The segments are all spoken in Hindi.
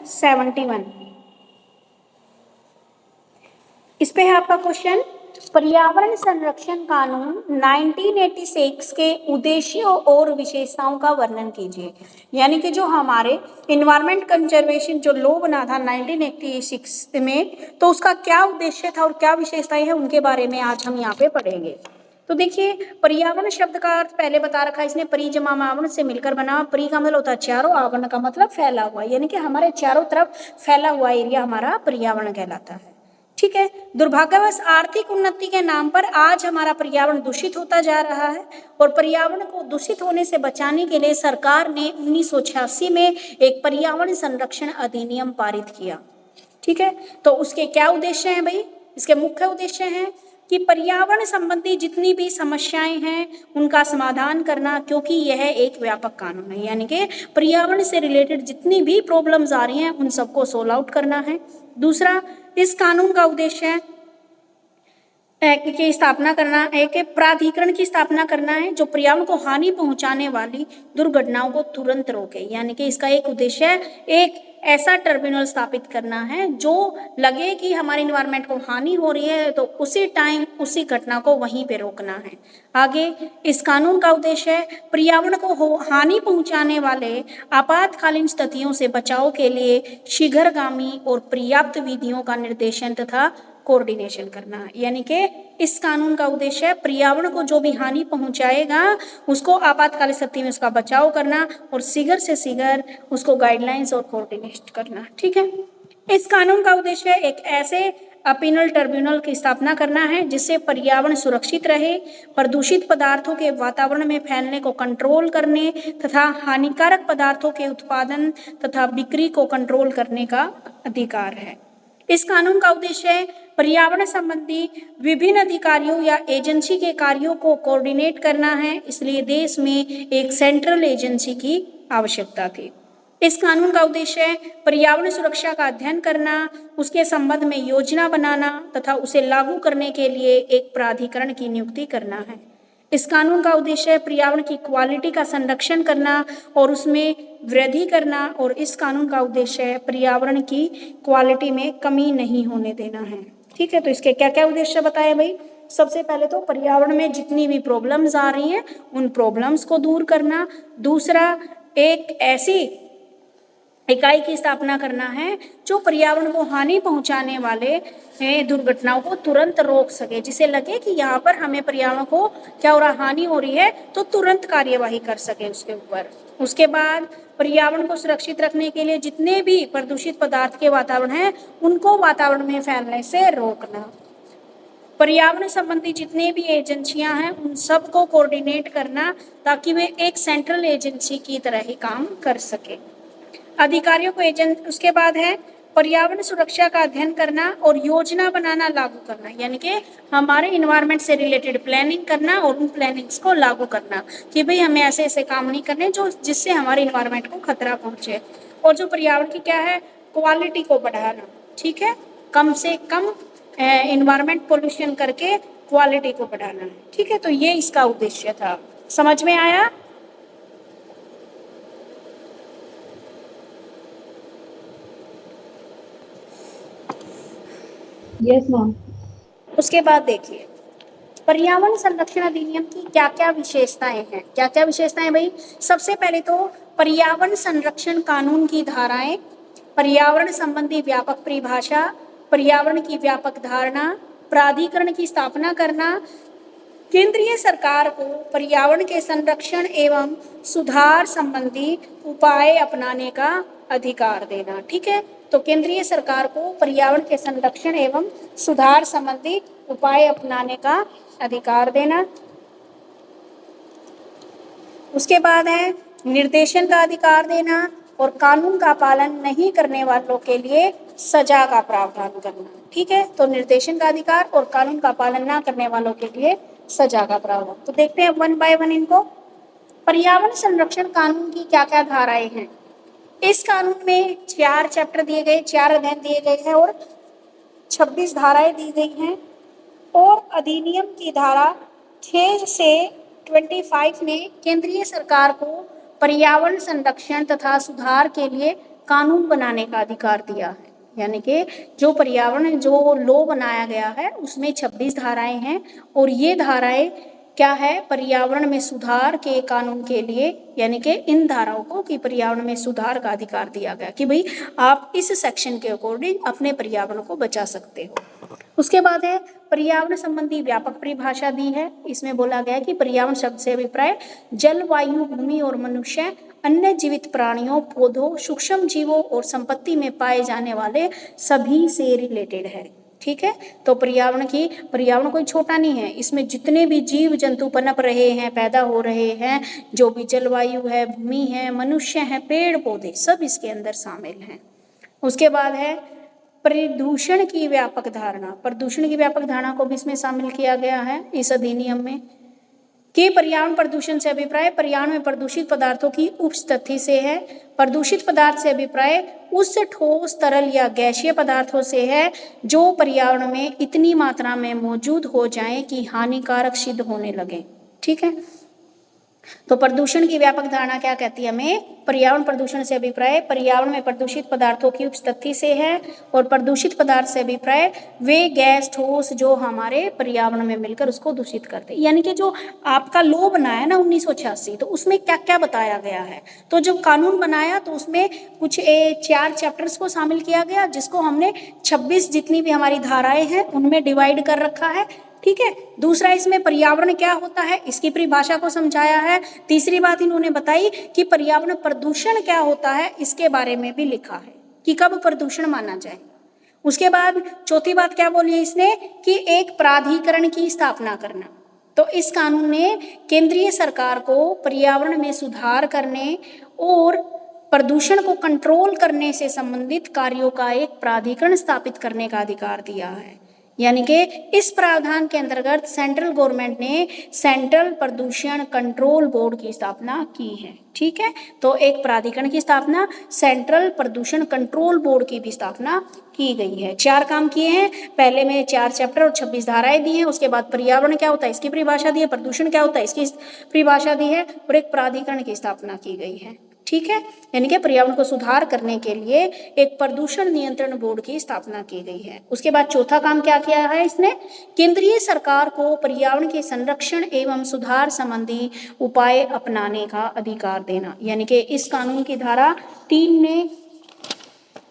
71। इस पे है आपका क्वेश्चन, पर्यावरण संरक्षण कानून 1986 के उद्देश्यों और विशेषताओं का वर्णन कीजिए। यानी कि जो हमारे इन्वायरमेंट कंजर्वेशन जो लॉ बना था 1986 में, तो उसका क्या उद्देश्य था और क्या विशेषताएं हैं उनके बारे में आज हम यहाँ पे पढ़ेंगे। तो देखिए, पर्यावरण शब्द का अर्थ पहले बता रखा है इसने, परि जमा आवरण से मिलकर बना। परि का मतलब होता है चारों, आवरण का मतलब फैला हुआ, यानी कि हमारे चारों तरफ फैला हुआ एरिया हमारा पर्यावरण कहलाता है। ठीक है, दुर्भाग्यवश आर्थिक उन्नति के नाम पर आज हमारा पर्यावरण दूषित होता जा रहा है और पर्यावरण को दूषित होने से बचाने के लिए सरकार ने 1986 में एक पर्यावरण संरक्षण अधिनियम पारित किया। ठीक है, तो उसके क्या उद्देश्य हैं भाई? इसके मुख्य उद्देश्य हैं कि पर्यावरण संबंधी जितनी भी समस्याएं हैं उनका समाधान करना, क्योंकि यह एक व्यापक कानून है। यानी कि पर्यावरण से रिलेटेड जितनी भी प्रॉब्लम्स आ रही हैं उन सबको सोल्व आउट करना है। दूसरा, इस कानून का उद्देश्य की स्थापना करना, एक प्राधिकरण की स्थापना करना है जो पर्यावरण को हानि पहुंचाने वाली दुर्घटनाओं को तुरंत रोके। यानी कि इसका एक उद्देश्य है, एक ऐसा ट्रिब्यूनल स्थापित करना है जो लगे कि हमारे इन्वायरमेंट को हानि हो रही है तो उसी टाइम उसी घटना को वहीं पे रोकना है। आगे, इस कानून का उद्देश्य है पर्यावरण को हानि पहुंचाने वाले आपातकालीन स्थितियों से बचाव के लिए शीघ्रगामी और पर्याप्त विधियों का निर्देशन तथा कोऑर्डिनेशन करना। यानी कि इस कानून का उद्देश्य है पर्यावरण को जो भी हानि पहुंचाएगा उसको आपातकालीन स्थिति में उसका बचाव करना और शीघ्र से शीघ्र उसको गाइडलाइंस और कोऑर्डिनेट करना। ठीक है, इस कानून का उद्देश्य एक ऐसे अपील ट्रिब्यूनल की स्थापना करना है जिससे पर्यावरण सुरक्षित रहे, प्रदूषित पदार्थों के वातावरण में फैलने को कंट्रोल करने तथा हानिकारक पदार्थों के उत्पादन तथा बिक्री को कंट्रोल करने का अधिकार है। इस कानून का उद्देश्य है पर्यावरण संबंधी विभिन्न अधिकारियों या एजेंसी के कार्यों को कोऑर्डिनेट करना है, इसलिए देश में एक सेंट्रल एजेंसी की आवश्यकता थी। इस कानून का उद्देश्य है पर्यावरण सुरक्षा का अध्ययन करना, उसके संबंध में योजना बनाना तथा उसे लागू करने के लिए एक प्राधिकरण की नियुक्ति करना है। इस कानून का उद्देश्य है पर्यावरण की क्वालिटी का संरक्षण करना और उसमें वृद्धि करना, और इस कानून का उद्देश्य है पर्यावरण की क्वालिटी में कमी नहीं होने देना है। ठीक है, तो इसके क्या क्या उद्देश्य बताए भाई? सबसे पहले तो पर्यावरण में जितनी भी प्रॉब्लम्स आ रही हैं उन प्रॉब्लम्स को दूर करना। दूसरा, एक ऐसी इकाई की स्थापना करना है जो पर्यावरण को हानि पहुंचाने वाले दुर्घटनाओं को तुरंत रोक सके, जिसे लगे कि यहाँ पर हमें पर्यावरण को क्या हो रहा, हानि हो रही है, तो तुरंत कार्यवाही कर सके उसके ऊपर। उसके बाद पर्यावरण को सुरक्षित रखने के लिए जितने भी प्रदूषित पदार्थ के वातावरण हैं उनको वातावरण में फैलने से रोकना। पर्यावरण संबंधी जितने भी एजेंसियां हैं उन सबको कोऑर्डिनेट करना ताकि वे एक सेंट्रल एजेंसी की तरह ही काम कर सके। अधिकारियों को एजेंट, उसके बाद है पर्यावरण सुरक्षा का अध्ययन करना और योजना बनाना, लागू करना। यानी कि हमारे इन्वायरमेंट से रिलेटेड प्लानिंग करना और उन प्लानिंग्स को लागू करना कि भाई हमें ऐसे ऐसे काम नहीं करने जो जिससे हमारे इन्वायरमेंट को खतरा पहुंचे। और जो पर्यावरण की क्या है, क्वालिटी को बढ़ाना। ठीक है, कम से कम इन्वायरमेंट पोल्यूशन करके क्वालिटी को बढ़ाना। ठीक है, तो ये इसका उद्देश्य था। समझ में आया? Yes ma'am. उसके बाद देखिए पर्यावरण संरक्षण अधिनियम की क्या क्या विशेषताएं हैं। क्या क्या विशेषताएं भाई? सबसे पहले तो पर्यावरण संरक्षण कानून की धाराएं, पर्यावरण संबंधी व्यापक परिभाषा, पर्यावरण की व्यापक धारणा, प्राधिकरण की स्थापना करना, केंद्रीय सरकार को पर्यावरण के संरक्षण एवं सुधार संबंधी उपाय अपनाने का अधिकार देना। ठीक है, तो केंद्रीय सरकार को पर्यावरण के संरक्षण एवं सुधार संबंधी उपाय अपनाने का अधिकार देना। उसके बाद है निर्देशन का अधिकार देना और कानून का पालन नहीं करने वालों के लिए सजा का प्रावधान करना। ठीक है, तो निर्देशन का अधिकार और कानून का पालन ना करने वालों के लिए सजा का प्रावधान। तो देखते हैं वन बाय वन इनको। पर्यावरण संरक्षण कानून की क्या क्या धाराएं हैं? इस कानून में 4 चैप्टर दिए गए, 4 अध्याय दिए गए हैं और 26 धाराएं दी गई हैं। और अधिनियम की धारा 6 से 25 में केंद्रीय सरकार को पर्यावरण संरक्षण तथा सुधार के लिए कानून बनाने का अधिकार दिया है। यानी कि जो पर्यावरण जो लॉ बनाया गया है उसमें 26 धाराएं हैं और ये धाराएं क्या है, पर्यावरण में सुधार के कानून के लिए, यानी कि इन धाराओं को कि पर्यावरण में सुधार का अधिकार दिया गया कि भाई आप इस सेक्शन के अकॉर्डिंग अपने पर्यावरण को बचा सकते हो। उसके बाद है पर्यावरण संबंधी व्यापक परिभाषा दी है। इसमें बोला गया है कि पर्यावरण शब्द से अभिप्राय जल, वायु, भूमि और मनुष्य, अन्य जीवित प्राणियों, पौधों, सूक्ष्म जीवों और संपत्ति में पाए जाने वाले सभी से रिलेटेड है। ठीक है, तो पर्यावरण कोई छोटा नहीं है, इसमें जितने भी जीव जंतु पनप रहे हैं, पैदा हो रहे हैं, जो भी जलवायु है, भूमि है, मनुष्य है, पेड़ पौधे, सब इसके अंदर शामिल हैं। उसके बाद है प्रदूषण की व्यापक धारणा। प्रदूषण की व्यापक धारणा को भी इसमें शामिल किया गया है इस अधिनियम में कि पर्यावरण प्रदूषण से अभिप्राय पर्यावरण में प्रदूषित पदार्थों की उपस्थिति से है। प्रदूषित पदार्थ से अभिप्राय उस ठोस, तरल या गैसीय पदार्थों से है जो पर्यावरण में इतनी मात्रा में मौजूद हो जाएं कि हानिकारक सिद्ध होने लगे। ठीक है, तो प्रदूषण की व्यापक धारणा क्या कहती है हमें, पर्यावरण प्रदूषण से अभिप्राय पर्यावरण में प्रदूषित पदार्थों की उपस्थिति से है और प्रदूषित पदार्थ से अभिप्राय वे गैस, ठोस जो हमारे पर्यावरण में मिलकर उसको दूषित करते हैं। यानी कि जो आपका लॉ बनाया ना 1986, तो उसमें क्या क्या बताया गया है, तो जब कानून बनाया तो उसमें कुछ 4 चैप्टर्स को शामिल किया गया, जिसको हमने 26 जितनी भी हमारी धाराएं हैं उनमें डिवाइड कर रखा है। ठीक है, दूसरा इसमें पर्यावरण क्या होता है इसकी परिभाषा को समझाया है। तीसरी बात इन्होंने बताई कि पर्यावरण प्रदूषण क्या होता है इसके बारे में भी लिखा है कि कब प्रदूषण माना जाए। उसके बाद चौथी बात क्या बोली है इसने कि एक प्राधिकरण की स्थापना करना। तो इस कानून ने केंद्रीय सरकार को पर्यावरण में सुधार करने और प्रदूषण को कंट्रोल करने से संबंधित कार्यों का एक प्राधिकरण स्थापित करने का अधिकार दिया है। यानी कि इस प्रावधान के अंतर्गत सेंट्रल गवर्नमेंट ने सेंट्रल प्रदूषण कंट्रोल बोर्ड की स्थापना की है। ठीक है, तो एक प्राधिकरण की स्थापना, सेंट्रल प्रदूषण कंट्रोल बोर्ड की भी स्थापना की गई है। 4 काम किए हैं, पहले में 4 चैप्टर और 26 धाराएं दी हैं। उसके बाद पर्यावरण क्या होता है इसकी परिभाषा दी है, प्रदूषण क्या होता है इसकी परिभाषा दी है और एक प्राधिकरण की स्थापना की गई है। ठीक है, यानी कि पर्यावरण को सुधार करने के लिए एक प्रदूषण नियंत्रण बोर्ड की स्थापना की गई है। उसके बाद चौथा काम क्या किया है इसने, केंद्रीय सरकार को पर्यावरण के संरक्षण एवं सुधार संबंधी उपाय अपनाने का अधिकार देना। यानी कि इस कानून की धारा 3 ने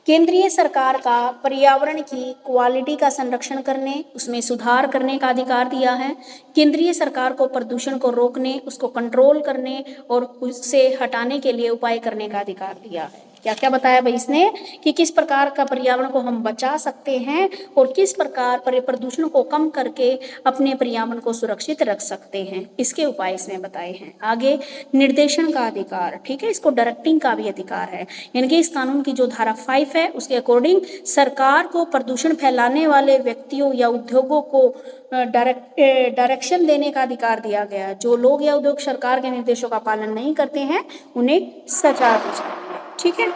केंद्रीय सरकार का पर्यावरण की क्वालिटी का संरक्षण करने, उसमें सुधार करने का अधिकार दिया है। केंद्रीय सरकार को प्रदूषण को रोकने, उसको कंट्रोल करने और उससे हटाने के लिए उपाय करने का अधिकार दिया है। क्या क्या बताया भाई इसने कि किस प्रकार का पर्यावरण को हम बचा सकते हैं और किस प्रकार प्रदूषण को कम करके अपने पर्यावरण को सुरक्षित रख सकते हैं, इसके उपाय इसमें बताए हैं। आगे निर्देशन का अधिकार, ठीक है, इसको डायरेक्टिंग का भी अधिकार है। यानी कि इस कानून की जो धारा 5 है उसके अकॉर्डिंग सरकार को प्रदूषण फैलाने वाले व्यक्तियों या उद्योगों को डायरेक्शन देने का अधिकार दिया गया। जो लोग या उद्योग सरकार के निर्देशों का पालन नहीं करते हैं उन्हें सजा दी जाती है। ठीक है,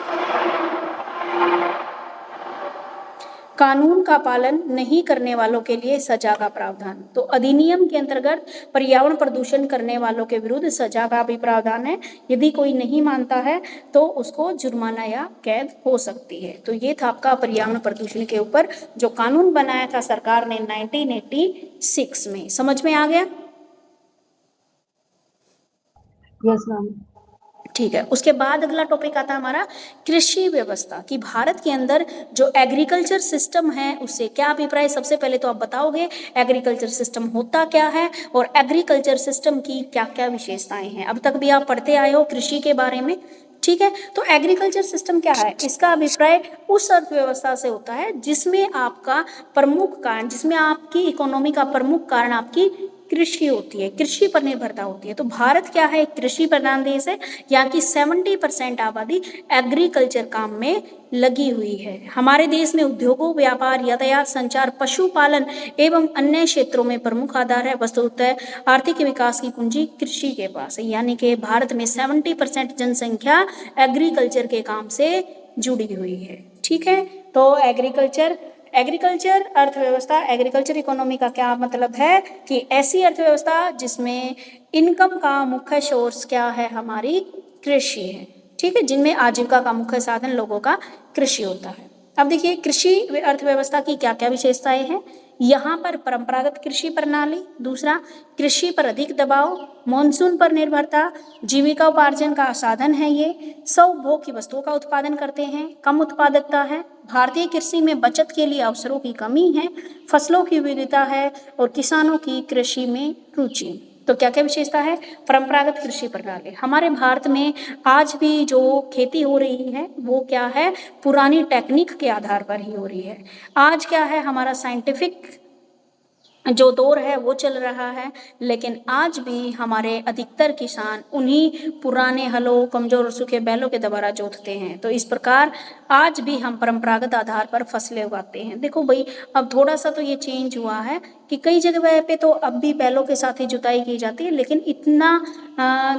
कानून का पालन नहीं करने वालों के लिए सजा का प्रावधान। तो अधिनियम के अंतर्गत पर्यावरण प्रदूषण करने वालों के विरुद्ध सजा का भी प्रावधान है। यदि कोई नहीं मानता है तो उसको जुर्माना या कैद हो सकती है। तो ये था आपका पर्यावरण प्रदूषण के ऊपर जो कानून बनाया था सरकार ने 1986 में। समझ में आ गया? Yes ma'am. ठीक है, उसके बाद अगला टॉपिक आता है हमारा कृषि व्यवस्था कि भारत के अंदर जो एग्रीकल्चर सिस्टम है उससे क्या अभिप्राय। सबसे पहले तो आप बताओगे एग्रीकल्चर सिस्टम होता क्या है और एग्रीकल्चर सिस्टम की क्या क्या विशेषताएं हैं। अब तक भी आप पढ़ते आए हो कृषि के बारे में। ठीक है, तो एग्रीकल्चर सिस्टम क्या है, इसका अभिप्राय उस अर्थव्यवस्था से होता है जिसमें आपका प्रमुख कारण, जिसमें आपकी इकोनॉमी का प्रमुख कारण आपकी कृषि होती है, कृषि पर निर्भरता होती है। तो भारत क्या है, कृषि प्रधान देश है। यहाँ की 70% आबादी एग्रीकल्चर काम में लगी हुई है। हमारे देश में उद्योगों, व्यापार, यातायात, संचार, पशुपालन एवं अन्य क्षेत्रों में प्रमुख आधार है। वस्तुतः आर्थिक विकास की कुंजी कृषि के पास है। यानी कि भारत में 70% जनसंख्या एग्रीकल्चर के काम से जुड़ी हुई है। ठीक है, तो एग्रीकल्चर अर्थव्यवस्था, एग्रीकल्चर इकोनॉमी का क्या मतलब है कि ऐसी अर्थव्यवस्था जिसमें इनकम का मुख्य सोर्स क्या है, हमारी कृषि है। ठीक है, जिनमें आजीविका का मुख्य साधन लोगों का कृषि होता है। अब देखिए कृषि अर्थव्यवस्था की क्या क्या विशेषताएं हैं। यहाँ पर परंपरागत कृषि प्रणाली, दूसरा कृषि पर अधिक दबाव, मॉनसून पर निर्भरता, जीविका उपार्जन का साधन है ये, स्वउपभोग की वस्तुओं का उत्पादन करते हैं, कम उत्पादकता है, भारतीय कृषि में बचत के लिए अवसरों की कमी है, फसलों की विविधता है और किसानों की कृषि में रुचि। तो क्या क्या विशेषता है परंपरागत कृषि प्रणाली। हमारे भारत में आज भी जो खेती हो रही है वो क्या है, पुरानी टेक्निक के आधार पर ही हो रही है। आज क्या है, हमारा साइंटिफिक जो दौर है वो चल रहा है, लेकिन आज भी हमारे अधिकतर किसान उन्हीं पुराने हलों, कमजोर और सूखे बैलों के द्वारा जोतते हैं। तो इस प्रकार आज भी हम परंपरागत आधार पर फसलें उगाते हैं। देखो भाई, अब थोड़ा सा तो ये चेंज हुआ है कि कई जगह पे तो अब भी बैलों के साथ ही जुताई की जाती है, लेकिन इतना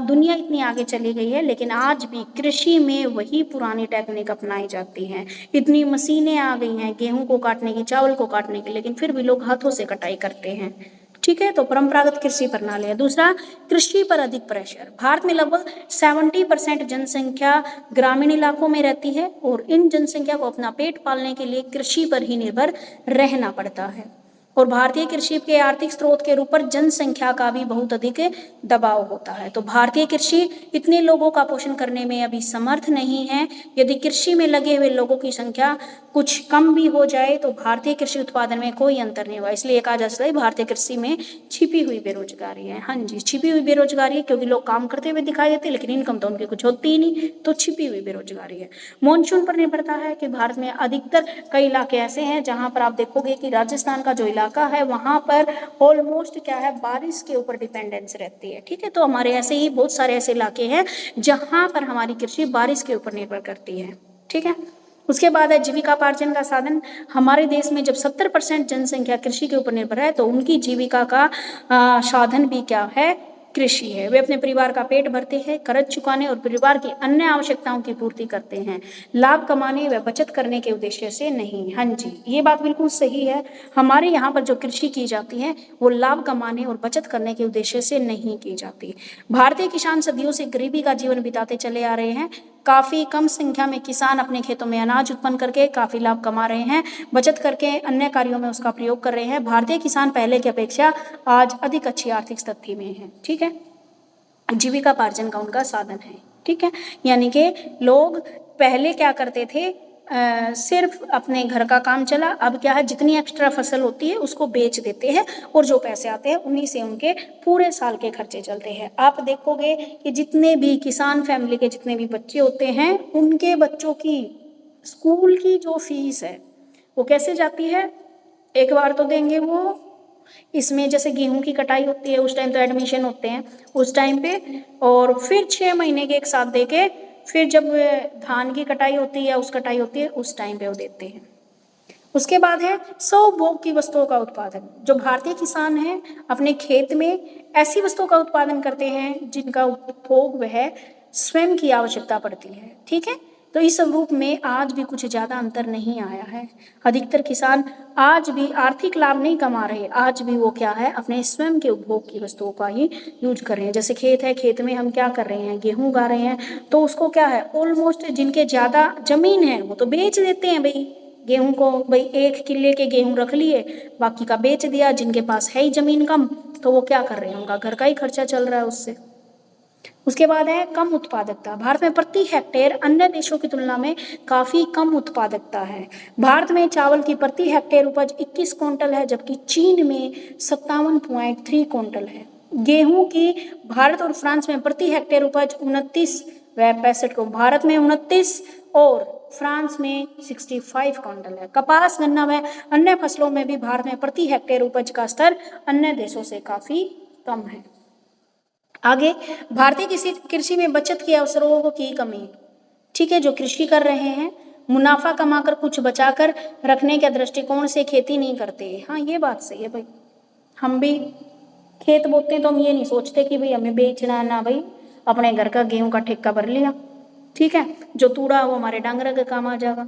दुनिया इतनी आगे चली गई है, लेकिन आज भी कृषि में वही पुरानी टेक्निक अपनाई जाती है। इतनी मशीनें आ गई हैं गेहूं को काटने की, चावल को काटने की, लेकिन फिर भी लोग हाथों से कटाई करते हैं। ठीक है, तो परंपरागत कृषि प्रणाली है। दूसरा, कृषि पर अधिक प्रेशर। भारत में लगभग 70% जनसंख्या ग्रामीण इलाकों में रहती है और इन जनसंख्या को अपना पेट पालने के लिए कृषि पर ही निर्भर रहना पड़ता है। और भारतीय कृषि के आर्थिक स्रोत के रूप पर जनसंख्या का भी बहुत अधिक दबाव होता है। तो भारतीय कृषि इतने लोगों का पोषण करने में अभी समर्थ नहीं है। यदि कृषि में लगे हुए लोगों की संख्या कुछ कम भी हो जाए तो भारतीय कृषि उत्पादन में कोई अंतर नहीं हुआ। इसलिए कहा जा सकता है भारतीय कृषि में छिपी हुई बेरोजगारी है। हाँ जी, छिपी हुई बेरोजगारी है, क्योंकि लोग काम करते हुए दिखाई देते लेकिन इनकम तो उनकी कुछ होती ही नहीं, तो छिपी हुई बेरोजगारी है। मॉनसून पर निर्भरता है कि भारत में अधिकतर कई इलाके ऐसे हैं जहां पर आप देखोगे कि राजस्थान का जो इलाका है वहां पर ऑलमोस्ट क्या है, बारिश के ऊपर डिपेंडेंस रहती है। ठीक है, तो हमारे ऐसे ही बहुत सारे ऐसे इलाके हैं जहां पर हमारी कृषि बारिश के ऊपर निर्भर करती है। ठीक है, उसके बाद है जीविकापार्जन का साधन। हमारे देश में जब 70% जनसंख्या कृषि के ऊपर निर्भर है तो उनकी जीविका का साधन भी क्या है, कृषि है। वे अपने परिवार का पेट भरते हैं, कर्ज चुकाने और परिवार की अन्य आवश्यकताओं की पूर्ति करते हैं, लाभ कमाने व बचत करने के उद्देश्य से नहीं। हाँ जी, ये बात बिल्कुल सही है। हमारे यहाँ पर जो कृषि की जाती है वो लाभ कमाने और बचत करने के उद्देश्य से नहीं की जाती। भारतीय किसान सदियों से गरीबी का जीवन बिताते चले आ रहे हैं। काफ़ी कम संख्या में किसान अपने खेतों में अनाज उत्पन्न करके काफ़ी लाभ कमा रहे हैं, बचत करके अन्य कार्यों में उसका प्रयोग कर रहे हैं। भारतीय किसान पहले की अपेक्षा आज अधिक अच्छी आर्थिक स्थिति में है। ठीक है, जीविकापार्जन का उनका साधन है। ठीक है, यानी कि लोग पहले क्या करते थे, सिर्फ अपने घर का काम चला। अब क्या है, जितनी एक्स्ट्रा फसल होती है उसको बेच देते हैं और जो पैसे आते हैं उन्हीं से उनके पूरे साल के खर्चे चलते हैं। आप देखोगे कि जितने भी किसान फैमिली के जितने भी बच्चे होते हैं उनके बच्चों की स्कूल की जो फीस है वो कैसे जाती है, एक बार तो देंगे वो, इसमें जैसे गेहूं की कटाई होती है उस टाइम तो एडमिशन होते हैं उस टाइम पे, और फिर 6 महीने के एक साथ देके फिर जब धान की कटाई होती है या उस कटाई होती है उस टाइम पे वो देते हैं। उसके बाद है स्वउपभोग की वस्तुओं का उत्पादन। जो भारतीय किसान हैं अपने खेत में ऐसी वस्तुओं का उत्पादन करते हैं जिनका उपभोग वह स्वयं की आवश्यकता पड़ती है। ठीक है, तो इस रूप में आज भी कुछ ज़्यादा अंतर नहीं आया है। अधिकतर किसान आज भी आर्थिक लाभ नहीं कमा रहे, आज भी वो क्या है, अपने स्वयं के उपभोग की वस्तुओं का ही यूज कर रहे हैं। जैसे खेत है, खेत में हम क्या कर रहे हैं, गेहूं उगा रहे हैं, तो उसको क्या है, ऑलमोस्ट जिनके ज़्यादा जमीन है वो तो बेच देते हैं भाई गेहूं को। भाई 1 किले के गेहूं रख लिए, बाकी का बेच दिया। जिनके पास है ही जमीन कम तो वो क्या कर रहे हैं, उनका घर का ही खर्चा चल रहा है उससे। उसके बाद है कम उत्पादकता। भारत में प्रति हेक्टेयर अन्य देशों की तुलना में काफ़ी कम उत्पादकता है। भारत में चावल की प्रति हेक्टेयर उपज 21 क्विंटल है, जबकि चीन में 57.3 क्विंटल है। गेहूं की भारत और फ्रांस में प्रति हेक्टेयर उपज 29 व 65 को, भारत में 29 और फ्रांस में 65 क्विंटल है। कपास, गन्ना व अन्य फसलों में भी भारत में प्रति हेक्टेयर उपज का स्तर अन्य देशों से काफ़ी कम है। आगे, भारतीय कृषि में बचत के अवसरों की कमी। ठीक है, जो कृषि कर रहे हैं मुनाफा कमाकर कुछ बचाकर रखने के दृष्टिकोण से खेती नहीं करते। हाँ, ये बात सही है भाई, हम भी खेत बोते हैं तो हम ये नहीं सोचते कि भाई हमें बेचना है ना, भाई अपने घर का गेहूं का ठेका भर लिया। ठीक है, जो तूड़ा वो हमारे डांगरा के काम आ जाएगा,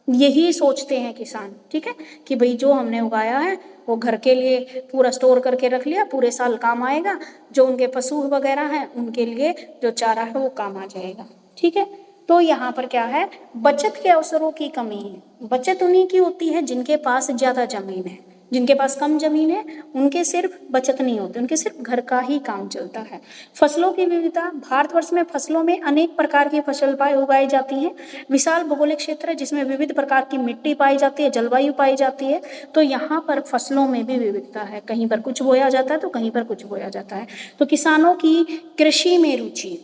यही सोचते हैं किसान। ठीक है, कि भाई जो हमने उगाया है वो घर के लिए पूरा स्टोर करके रख लिया, पूरे साल काम आएगा। जो उनके पशु वगैरह हैं उनके लिए जो चारा है वो काम आ जाएगा। ठीक है। तो यहाँ पर क्या है, बचत के अवसरों की कमी है। बचत उन्हीं की होती है जिनके पास ज्यादा जमीन है, जिनके पास कम जमीन है उनके सिर्फ बचत नहीं होती, उनके सिर्फ घर का ही काम चलता है। फसलों की विविधता, भारतवर्ष में फसलों में अनेक प्रकार की फसल उगाई जाती हैं। विशाल भौगोलिक क्षेत्र है जिसमें विविध प्रकार की मिट्टी पाई जाती है, जलवायु पाई जाती है। तो यहाँ पर फसलों में भी विविधता है, कहीं पर कुछ बोया जाता है तो कहीं पर कुछ बोया जाता है। तो किसानों की कृषि में रुचि,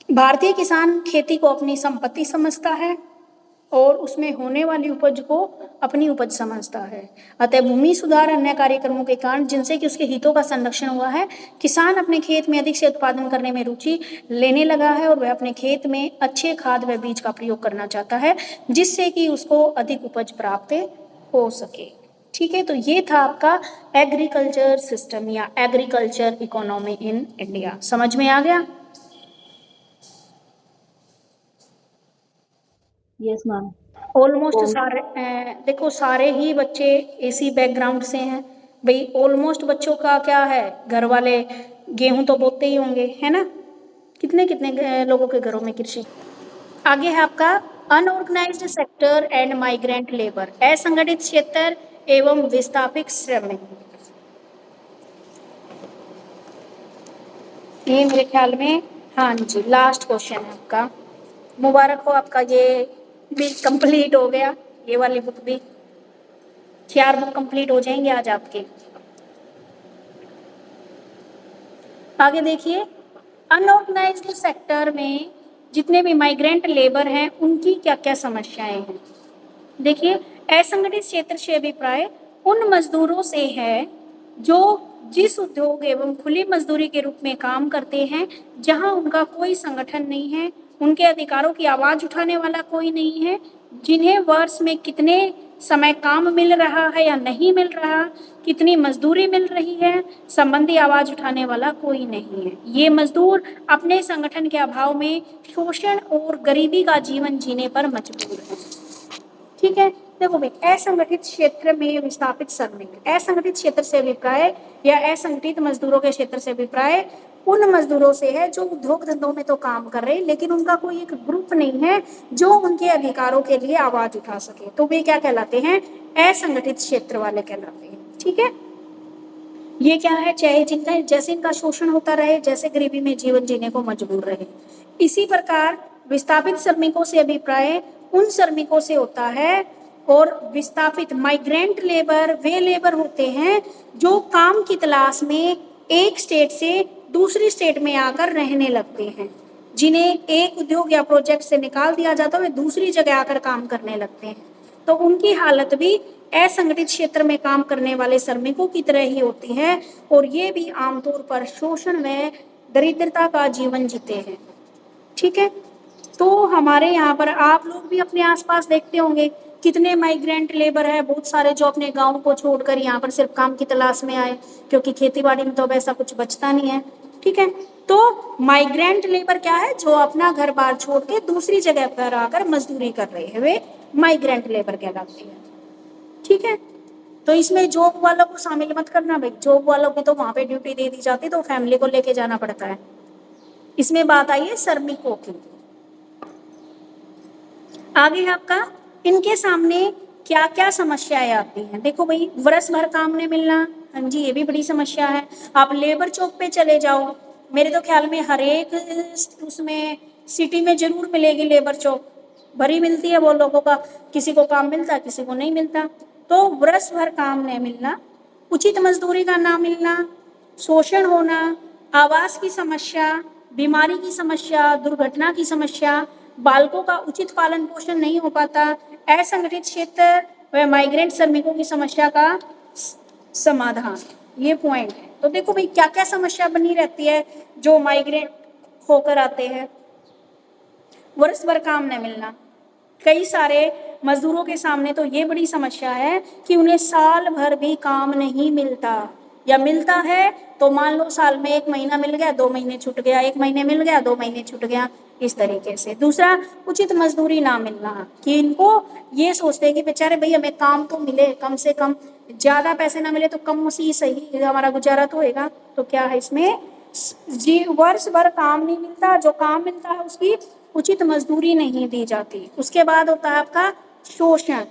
भारतीय किसान खेती को अपनी संपत्ति समझता है और उसमें होने वाली उपज को अपनी उपज समझता है। अतः भूमि सुधार अन्य कार्यक्रमों के कारण जिनसे कि उसके हितों का संरक्षण हुआ है, किसान अपने खेत में अधिक से उत्पादन करने में रुचि लेने लगा है और वह अपने खेत में अच्छे खाद व बीज का प्रयोग करना चाहता है जिससे कि उसको अधिक उपज प्राप्त हो सके। ठीक है, तो ये था आपका एग्रीकल्चर सिस्टम या एग्रीकल्चर इकोनॉमी इन इंडिया। समझ में आ गया? Yes ma'am. ऑलमोस्ट सारे देखो सारे ही बच्चे इसी बैकग्राउंड से हैं भाई। ऑलमोस्ट बच्चों का क्या है, घर वाले गेहूं तो बोते ही होंगे, है ना? कितने कितने लोगों के घरों में कृषि। आगे है आपका unorganised sector and migrant labour, असंगठित क्षेत्र एवं विस्थापित श्रमिक। ये मेरे ख्याल में, हाँ जी, लास्ट क्वेश्चन है आपका। मुबारक हो, आपका ये भी कंप्लीट हो गया, ये वाली बुक भी। 4 बुक कंप्लीट हो जाएंगे आज आपके। आगे देखिए, अनऑर्गेनाइज्ड सेक्टर में जितने भी माइग्रेंट लेबर हैं उनकी क्या क्या समस्याएं हैं। देखिए, असंगठित क्षेत्र से अभिप्राय उन मजदूरों से है जो जिस उद्योग एवं खुली मजदूरी के रूप में काम करते हैं, जहां उनका कोई संगठन नहीं है, उनके अधिकारों की आवाज उठाने वाला कोई नहीं है, जिन्हें वर्ष में कितने समय काम मिल रहा है या नहीं मिल रहा, कितनी मजदूरी मिल रही है, संबंधी आवाज उठाने वाला कोई नहीं है। ये मजदूर अपने संगठन के अभाव में शोषण और गरीबी का जीवन जीने पर मजबूर है। ठीक है, देखो भाई, असंगठित क्षेत्र में विस्थापित श्रमिक, असंगठित क्षेत्र से अभिप्राय या असंगठित मजदूरों के क्षेत्र से अभिप्राय उन मजदूरों से है जो उद्योग धंधों में तो काम कर रहे हैं लेकिन उनका कोई एक ग्रुप नहीं है जो उनके अधिकारों के लिए आवाज उठा सके। तो वे क्या कहलाते हैं? असंगठित क्षेत्र वाले कहलाते हैं। ठीक है, ये क्या है, चाहे जिनका जैसे इनका शोषण होता रहे, जैसे गरीबी में जीवन जीने को मजबूर रहे। इसी प्रकार विस्थापित श्रमिकों से अभिप्राय उन श्रमिकों से होता है, और विस्थापित माइग्रेंट लेबर वे लेबर होते हैं जो काम की तलाश में एक स्टेट से दूसरी स्टेट में आकर रहने लगते हैं। जिन्हें एक उद्योग या प्रोजेक्ट से निकाल दिया जाता है वे दूसरी जगह आकर काम करने लगते हैं। तो उनकी हालत भी असंगठित क्षेत्र में काम करने वाले श्रमिकों की तरह ही होती है और ये भी आमतौर पर शोषण व दरिद्रता का जीवन जीते हैं। ठीक है, तो हमारे यहाँ पर आप लोग भी अपने आसपास देखते होंगे कितने माइग्रेंट लेबर है, बहुत सारे जो अपने गांव को छोड़कर यहाँ पर सिर्फ काम की तलाश में आए, क्योंकि खेती बाड़ी में तो वैसा कुछ बचता नहीं है। ठीक है, तो माइग्रेंट लेबर क्या है? जो अपना घर बार छोड़ के दूसरी जगह पर आकर मजदूरी कर रहे हैं, वे माइग्रेंट लेबर कहलाते हैं। ठीक है, तो इसमें जॉब वालों को शामिल मत करना भाई, जॉब वालों को तो वहां पे ड्यूटी दे दी जाती तो फैमिली को लेके जाना पड़ता है। इसमें बात आई है श्रमिकों की। आगे है आपका, इनके सामने क्या क्या समस्याएं आती हैं। देखो भाई, वर्ष भर काम नहीं मिलना, हाँ जी, ये भी बड़ी समस्या है। आप लेबर चौक पे चले जाओ, मेरे तो ख्याल में हर एक उसमें सिटी में जरूर मिलेगी लेबर चौक, भरी मिलती है वो लोगों का, किसी को काम मिलता है किसी को नहीं मिलता। तो वर्ष भर काम नहीं मिलना, उचित मजदूरी का ना मिलना, शोषण होना, आवास की समस्या, बीमारी की समस्या, दुर्घटना की समस्या, बालकों का उचित पालन पोषण नहीं हो पाता, असंगठित क्षेत्र व माइग्रेंट श्रमिकों की समस्या का समाधान, ये पॉइंट है। तो देखो भाई, क्या क्या समस्या बनी रहती है जो माइग्रेंट होकर आते हैं। वर्ष भर काम न मिलना, कई सारे मजदूरों के सामने तो ये बड़ी समस्या है कि उन्हें साल भर भी काम नहीं मिलता, या मिलता है तो मान लो साल में 1 महीना मिल गया, 2 महीने छूट गया, 1 महीने मिल गया, 2 महीने छूट गया, इस तरीके से। दूसरा, उचित मजदूरी ना मिलना, कि इनको ये सोचते हैं कि बेचारे भाई हमें काम तो मिले, कम से कम, ज्यादा पैसे ना मिले तो कम उसी सही हमारा गुजारा तो होगा। तो क्या है इसमें, जी वर्ष भर काम नहीं मिलता, जो काम मिलता है उसकी उचित मजदूरी नहीं दी जाती। उसके बाद होता है आपका शोषण।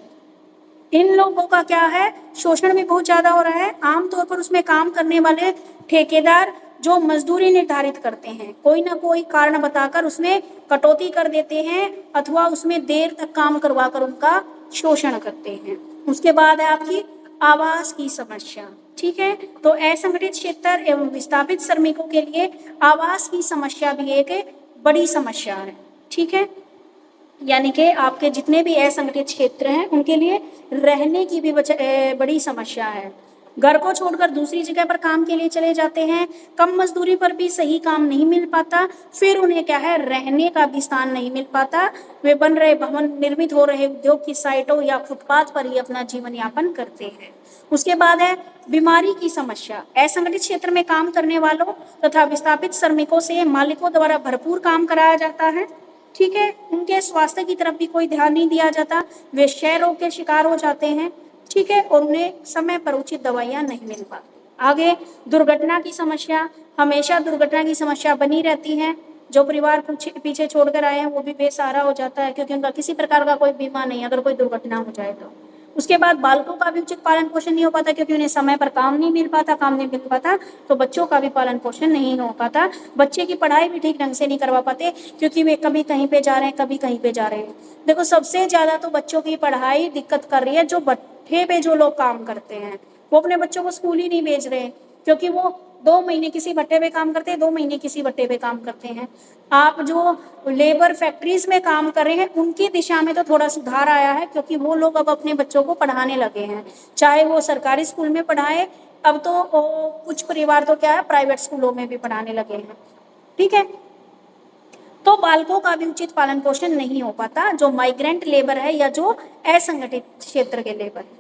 इन लोगों का क्या है, शोषण भी बहुत ज्यादा हो रहा है। आमतौर पर उसमें काम करने वाले ठेकेदार जो मजदूरी निर्धारित करते हैं, कोई ना कोई कारण बताकर उसमें कटौती कर देते हैं अथवा उसमें देर तक काम करवाकर उनका शोषण करते हैं। उसके बाद है आपकी आवास की समस्या। ठीक है, तो असंगठित क्षेत्र एवं विस्थापित श्रमिकों के लिए आवास की समस्या भी एक बड़ी समस्या है। ठीक है, यानी कि आपके जितने भी असंगठित क्षेत्र हैं उनके लिए रहने की भी बड़ी समस्या है। घर को छोड़कर दूसरी जगह पर काम के लिए चले जाते हैं, कम मजदूरी पर भी सही काम नहीं मिल पाता, फिर उन्हें क्या है, रहने का भी स्थान नहीं मिल पाता। वे बन रहे भवन, निर्मित हो रहे उद्योग की साइटों या फुटपाथ पर ही अपना जीवन यापन करते हैं। उसके बाद है बीमारी की समस्या। असंगठित क्षेत्र में काम करने वालों तथा विस्थापित श्रमिकों से मालिकों द्वारा भरपूर काम कराया जाता है। ठीक है, उनके स्वास्थ्य की तरफ भी कोई ध्यान नहीं दिया जाता, वे क्षय रोग के शिकार हो जाते हैं। ठीक है, और उन्हें समय पर उचित दवाइयाँ नहीं मिल पाती। आगे दुर्घटना की समस्या, हमेशा दुर्घटना की समस्या बनी रहती है। जो परिवार पीछे छोड़कर आए हैं वो भी बेसहारा हो जाता है, क्योंकि उनका किसी प्रकार का कोई बीमा नहीं, अगर कोई दुर्घटना हो जाए तो। उसके बाद बालकों का भी उचित पालन पोषण नहीं हो पाता, क्योंकि उन्हें समय पर काम नहीं मिल पाता, तो बच्चों का भी पालन पोषण नहीं हो पाता। बच्चे की पढ़ाई भी ठीक ढंग से नहीं करवा पाते, क्योंकि वे कभी कहीं पे जा रहे हैं, कभी कहीं पे जा रहे हैं। देखो सबसे ज्यादा तो बच्चों की पढ़ाई दिक्कत कर रही है, जो भट्ठे पे जो लोग काम करते हैं वो अपने बच्चों को स्कूल ही नहीं भेज रहे, क्योंकि वो 2 महीने किसी भट्टे पे काम करते हैं, 2 महीने किसी भट्टे पे काम करते हैं। आप जो लेबर फैक्ट्रीज में काम कर रहे हैं उनकी दिशा में तो थोड़ा सुधार आया है, क्योंकि वो लोग अब अपने बच्चों को पढ़ाने लगे हैं, चाहे वो सरकारी स्कूल में पढ़ाए, अब तो कुछ परिवार तो क्या है प्राइवेट स्कूलों में भी पढ़ाने लगे हैं। ठीक है, तो बालकों का भी उचित पालन पोषण नहीं हो पाता, जो माइग्रेंट लेबर है या जो असंगठित क्षेत्र के लेबर है।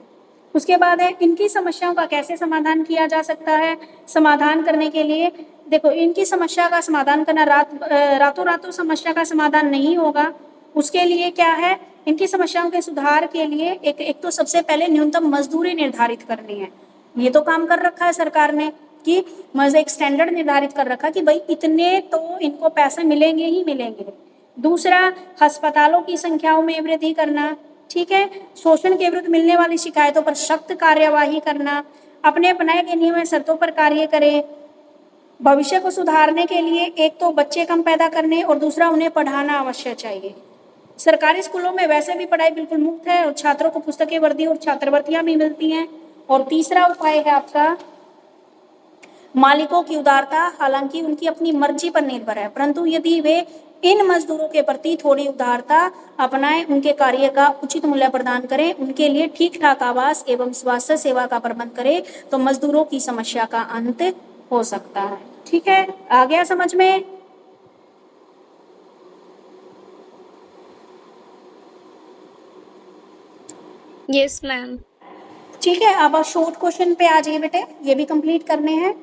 उसके बाद है इनकी समस्याओं का कैसे समाधान किया जा सकता है। समाधान करने के लिए देखो, इनकी समस्या का समाधान करना रातों रातों समस्या का समाधान नहीं होगा। उसके लिए क्या है, इनकी समस्याओं के सुधार के लिए एक तो सबसे पहले न्यूनतम मजदूरी निर्धारित करनी है। ये तो काम कर रखा है सरकार ने कि एक स्टैंडर्ड निर्धारित कर रखा कि भाई इतने तो इनको पैसे मिलेंगे ही मिलेंगे। दूसरा, अस्पतालों की संख्याओं में वृद्धि करना। ठीक है, शोषण के विरुद्ध मिलने वाली शिकायतों पर सख्त कार्यवाही करना, अपने बनाए गए नियम शर्तों पर कार्य करें। भविष्य को सुधारने के लिए एक तो बच्चे कम पैदा करने और दूसरा उन्हें पढ़ाना अवश्य चाहिए। सरकारी स्कूलों में वैसे भी पढ़ाई बिल्कुल मुफ्त है और छात्रों को पुस्तकें, वर्दी और छात्रवृत्तियां भी मिलती हैं। और तीसरा उपाय है आपका मालिकों की उदारता। हालांकि उनकी अपनी मर्जी पर निर्भर है, परंतु यदि वे इन मजदूरों के प्रति थोड़ी उदारता अपनाएं, उनके कार्य का उचित मूल्य प्रदान करें, उनके लिए ठीक ठाक आवास एवं स्वास्थ्य सेवा का प्रबंध करें, तो मजदूरों की समस्या का अंत हो सकता है। ठीक है, आ गया समझ में? Yes ma'am. ठीक है, अब शॉर्ट क्वेश्चन पे आ जाइए बेटे, ये भी कंप्लीट करने हैं।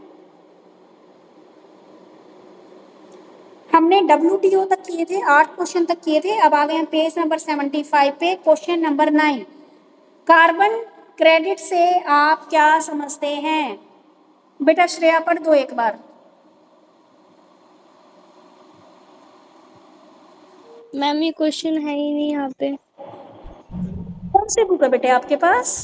हमने WTO तक किए थे, 8 क्वेश्चन तक किए थे। अब आ गए हैं पेज नंबर 75 पे, क्वेश्चन नंबर 9। कार्बन क्रेडिट से आप क्या समझते हैं? बेटा श्रेया पढ़ दो एक बार। मैम ये क्वेश्चन है ही नहीं यहाँ पे। कौन सी बुक है बेटे आपके पास?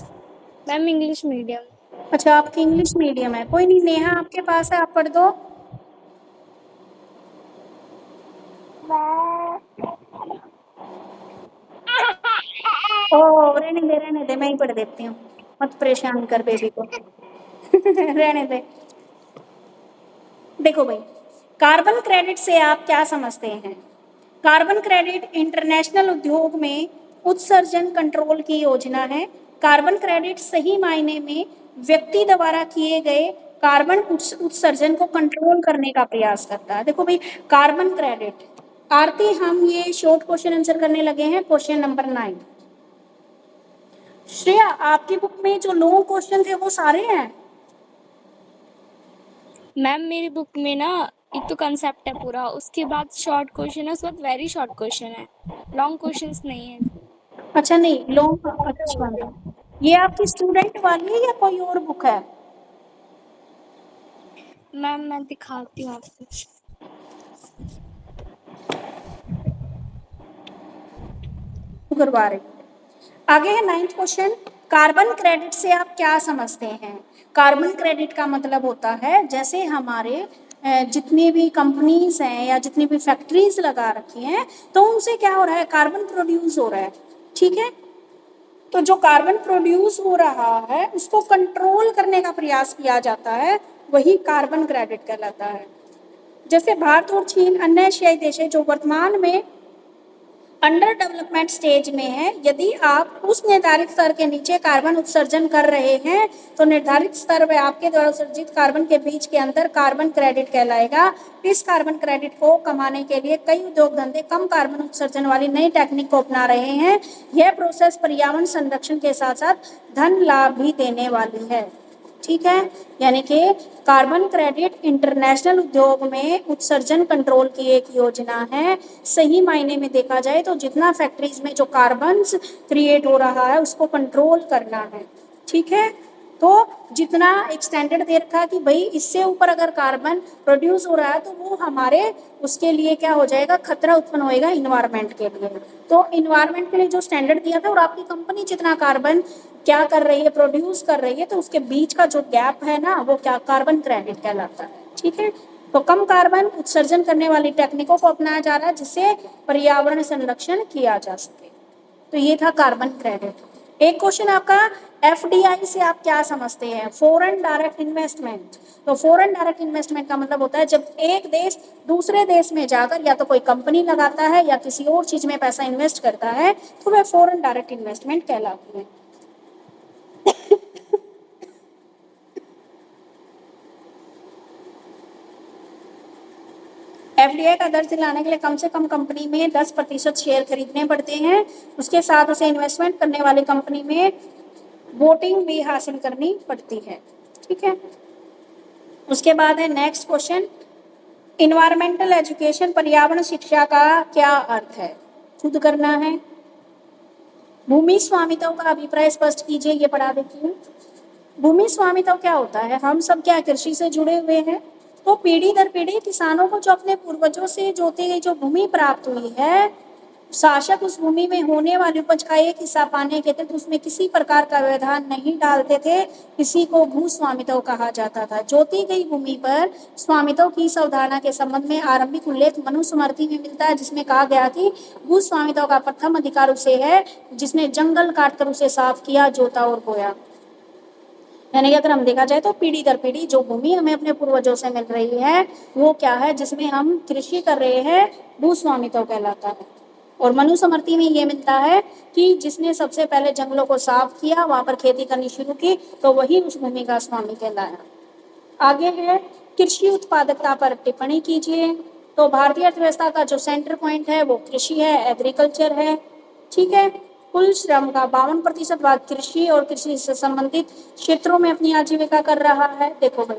Ma'am English medium. अच्छा, आपकी इंग्लिश मीडियम है, कोई नहीं, नेहा आपके पास है, आप पढ़ दो। ओ रहने दे, मैं ही पढ़ देती हूँ, मत परेशान कर बेबी को। रहने दे। देखो भाई, कार्बन क्रेडिट से आप क्या समझते हैं? कार्बन क्रेडिट इंटरनेशनल उद्योग में उत्सर्जन कंट्रोल की योजना है। कार्बन क्रेडिट सही मायने में व्यक्ति द्वारा किए गए कार्बन उत्सर्जन को कंट्रोल करने का प्रयास करता है। देखो भाई, कार्बन क्रेडिट। आरती, हम ये शॉर्ट क्वेश्चन आंसर करने लगे हैं, क्वेश्चन नंबर 9। श्रेया, आपकी बुक में जो लॉन्ग क्वेश्चन थे वो सारे हैं? मैम मेरी बुक में ना एक तो कंसेप्ट है पूरा, उसके बाद शॉर्ट क्वेश्चन है, उसके बाद वेरी शॉर्ट क्वेश्चन है, लॉन्ग क्वेश्चंस नहीं है। अच्छा नहीं, लॉन्ग, अच्छा ये आपकी स्टूडेंट वाली है या कोई और बुक है? मैम मैं दिखाती हूँ आपको। करवा रही हूँ। आगे है 9th क्वेश्चन, कार्बन क्रेडिट से आप क्या समझते हैं? कार्बन क्रेडिट का मतलब होता है जैसे हमारे जितनी भी कंपनीज हैं या जितनी भी फैक्ट्रीज लगा रखी हैं तो उनसे क्या हो रहा है, कार्बन प्रोड्यूस हो रहा है, ठीक है। तो जो कार्बन प्रोड्यूस हो रहा है उसको कंट्रोल करने का प्रयास किया जाता है, वही कार्बन क्रेडिट कहलाता है। जैसे भारत और चीन अन्य एशियाई देश है जो वर्तमान में अंडर डेवलपमेंट स्टेज में है, यदि आप उस निर्धारित स्तर के नीचे कार्बन उत्सर्जन कर रहे हैं तो निर्धारित स्तर में आपके द्वारा उत्सर्जित कार्बन के बीच के अंतर कार्बन क्रेडिट कहलाएगा। इस कार्बन क्रेडिट को कमाने के लिए कई उद्योग धंधे कम कार्बन उत्सर्जन वाली नई टेक्निक को अपना रहे हैं। यह प्रोसेस पर्यावरण संरक्षण के साथ साथ धन लाभ भी देने वाली है, ठीक है। यानी कि कार्बन क्रेडिट इंटरनेशनल उद्योग में उत्सर्जन कंट्रोल की एक योजना है। सही मायने में देखा जाए तो जितना फैक्ट्रीज में जो कार्बन क्रिएट हो रहा है उसको कंट्रोल करना है, ठीक है। तो जितना एक स्टैंडर्ड दे रखा है कि भाई इससे ऊपर अगर कार्बन प्रोड्यूस हो रहा है तो वो हमारे उसके लिए क्या हो जाएगा, खतरा उत्पन्न होएगा इन्वायरमेंट के लिए। तो इन्वायरमेंट के लिए जो स्टैंडर्ड दिया था और आपकी कंपनी जितना कार्बन क्या कर रही है, प्रोड्यूस कर रही है, तो उसके बीच का जो गैप है ना वो क्या कार्बन क्रेडिट कहलाता है, ठीक है। तो कम कार्बन उत्सर्जन करने वाली टेक्निकों को अपनाया जा रहा है जिससे पर्यावरण संरक्षण किया जा सके। तो ये था कार्बन क्रेडिट। एक क्वेश्चन आपका, एफडीआई से आप क्या समझते हैं? Foreign direct investment. तो फॉरेन डायरेक्ट इन्वेस्टमेंट का मतलब होता है जब एक देश दूसरे देश में जाकर या तो कोई कंपनी लगाता है या किसी और चीज में पैसा इन्वेस्ट करता है तो वह फॉरेन डायरेक्ट इन्वेस्टमेंट कहलाती है। एफडीआई का दर्ज दिलाने के लिए कम से कम कंपनी में 10% शेयर खरीदने पड़ते हैं। उसके साथ उसे इन्वेस्टमेंट करने वाली कंपनी में वोटिंग भी हासिल करनी पड़ती है, ठीक है। उसके बाद है नेक्स्ट क्वेश्चन, इन्वायरमेंटल एजुकेशन पर्यावरण शिक्षा का क्या अर्थ है? खुद करना है। भूमि स्वामित्व का अभिप्राय स्पष्ट कीजिए, ये पढ़ा देती हूँ। भूमि स्वामित्व क्या होता है? हम सब क्या कृषि से जुड़े हुए हैं, तो पीढ़ी दर पीढ़ी किसानों को जो अपने पूर्वजों से जोती गई जो भूमि प्राप्त हुई है, शासक उस भूमि में होने वाली उपज का एक हिस्सा पाने के थे तो उसमें किसी प्रकार का व्यवधान नहीं डालते थे, किसी को भू स्वामित्व कहा जाता था। जोती गई भूमि पर स्वामित्व की इस अवधारणा के संबंध में आरंभिक उल्लेख मनुस्मृति में मिलता है जिसमें कहा गया कि भू स्वामित्व का प्रथम अधिकार उसे है जिसने जंगल काटकर उसे साफ किया, जोता और बोया। यानी कि अगर हम देखा जाए तो पीढ़ी दर पीढ़ी जो भूमि हमें अपने पूर्वजों से मिल रही है वो क्या है, जिसमें हम कृषि कर रहे हैं, भू स्वामित्व कहलाता है। और मनुस्मृति में ये मिलता है कि जिसने सबसे पहले जंगलों को साफ किया, वहां पर खेती करनी शुरू की, तो वही उस भूमि का स्वामी कहलाया। आगे है कृषि उत्पादकता पर टिप्पणी कीजिए। तो भारतीय अर्थव्यवस्था का जो सेंटर पॉइंट है वो कृषि है, एग्रीकल्चर है, ठीक है। कुल श्रम का 52% भाग कृषि और कृषि से संबंधित क्षेत्रों में अपनी आजीविका कर रहा है। देखो भाई,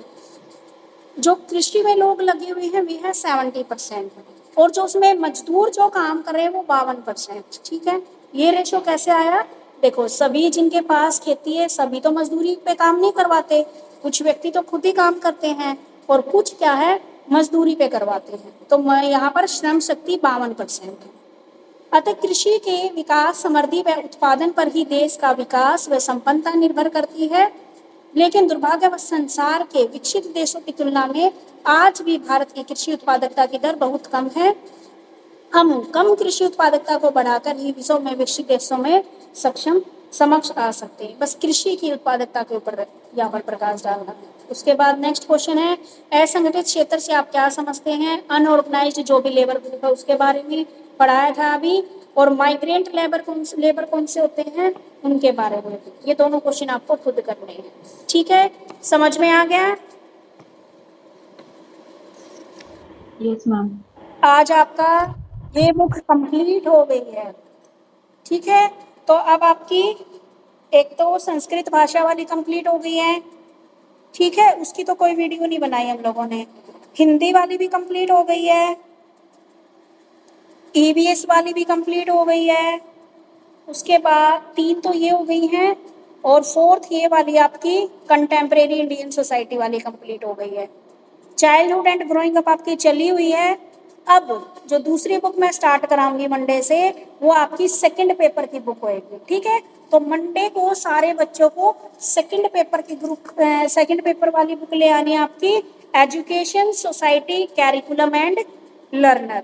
जो कृषि में लोग लगे हुए हैं वे है 70% और जो उसमें मजदूर जो काम कर रहे हैं वो 52%, ठीक है। ये रेशो कैसे आया? देखो, सभी जिनके पास खेती है सभी तो मजदूरी पे काम नहीं करवाते, कुछ व्यक्ति तो खुद ही काम करते हैं और कुछ क्या है, मजदूरी पे करवाते हैं। तो यहाँ पर श्रम शक्ति 52% है। अतः कृषि के विकास, समृद्धि व उत्पादन पर ही देश का विकास व संपन्नता निर्भर करती है। लेकिन दुर्भाग्यवश संसार के विकसित देशों की तुलना में आज भी भारत की कृषि उत्पादकता की दर बहुत कम है। हम कम कृषि उत्पादकता को बढ़ाकर ही विश्व में विकसित देशों में समक्ष आ सकते हैं। बस कृषि की उत्पादकता के ऊपर यहाँ पर प्रकाश डालना है। उसके बाद नेक्स्ट क्वेश्चन है, असंगठित क्षेत्र से आप क्या समझते हैं? अनऑर्गेनाइज्ड जो भी लेबर ग्रुप है उसके बारे में पढ़ाया था अभी। और माइग्रेंट लेबर कौन से होते हैं उनके बारे में। ये दोनों क्वेश्चन आपको खुद करने हैं, ठीक है। समझ में आ गया? Yes ma'am. आज आपका ये बुक कंप्लीट हो गई है, ठीक है। तो अब आपकी एक तो संस्कृत भाषा वाली कंप्लीट हो गई है, ठीक है, उसकी तो कोई वीडियो नहीं बनाई हम लोगों ने। हिंदी वाली भी कंप्लीट हो गई है, ईवीएस वाली भी कंप्लीट हो गई है। उसके बाद 3 तो ये हो गई हैं और 4th ये वाली आपकी कंटेम्प्रेरी इंडियन सोसाइटी वाली कंप्लीट हो गई है, चाइल्डहुड एंड ग्रोइंग अप आपकी चली हुई है। अब जो दूसरी बुक मैं स्टार्ट कराऊंगी मंडे से, वो आपकी सेकंड पेपर की बुक होएगी, ठीक है। तो मंडे को सारे बच्चों को सेकंड पेपर की सेकंड पेपर वाली बुक ले आनी है आपकी, education society curriculum and learner.